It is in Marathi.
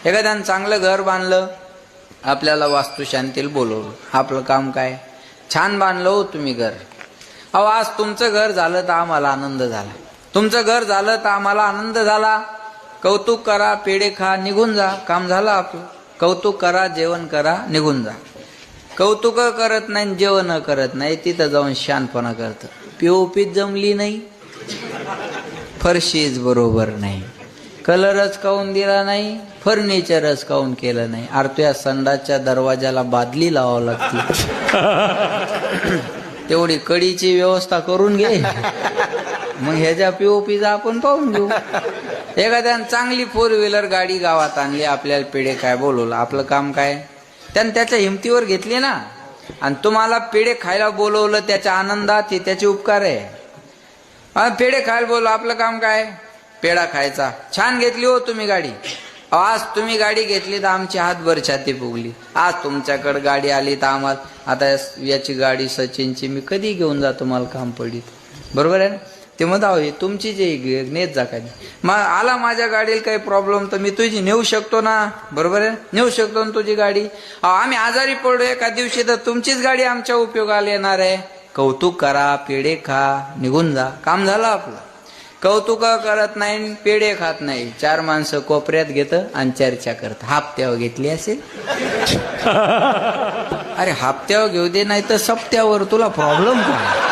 एखाद्यानं चांगलं घर बांधलं, आपल्याला वास्तुशांतीला बोलवलं, आपलं काम काय? छान बांधलं हो तुम्ही घर. अहो आज तुमचं घर झालं तर आम्हाला आनंद झाला, तुमचं घर झालं तर आम्हाला आनंद झाला. कौतुक करा, पेढे खा, निघून जा, काम झालं आपलं. कौतुक करा, जेवण करा, निघून जा. कौतुक करत नाही, जेवण करत नाही, तिथं जाऊन शानपणा करतं. पीओपीत जमली नाही, फरशीच बरोबर नाही, कलरच काऊन दिला नाही, फर्निचरच काऊन केलं नाही. अरे तुझ्या संडासच्या दरवाजाला बादली लावावं लागते, तेवढी कडीची व्यवस्था करून घे, मग ह्याच्या पीओपीचा आपण पाहून घेऊ. एखाद्यानं चांगली 4 व्हीलर गाडी गावात आणली, आपल्याला पेढे काय बोलवलं, आपलं काम काय? त्यानं त्याच्या हिमतीवर घेतली ना, आणि तुम्हाला पेढे खायला बोलवलं त्याच्या आनंदात, हे त्याचे उपकार आहे. पेढे खायला बोलवलं, आपलं काम काय? पेढा खायचा. छान घेतली हो तुम्ही गाडी. आज तुम्ही गाडी घेतली तर आमची हातभर छाती फुगली. आज तुमच्याकडे गाडी आली तर आम्हाला, आता याची गाडी सचिनची, मी कधी घेऊन जातो, मला काम पडली. बरोबर आहे ना? ते म्हणता तुमची जे नेत जा काय, मग आला माझ्या गाडीला काही प्रॉब्लेम तर मी तुझी नेऊ शकतो ना. बरोबर आहे, नेऊ शकतो ना तुझी गाडी. आम्ही आजारी पडलो एका दिवशी तर तुमचीच गाडी आमच्या उपयोगाला येणार आहे. कौतुक करा, पेढे खा, निघून जा, काम झालं आपलं. कौतुक करत नाही, पेढे खात नाही, 4 माणसं कोपऱ्यात घेतं आणि चर्चा करत. हप्त्यावर घेतली असेल, अरे हप्त्यावर घेऊ दे, नाही तर सप्त्यावर, तुला प्रॉब्लेम काय?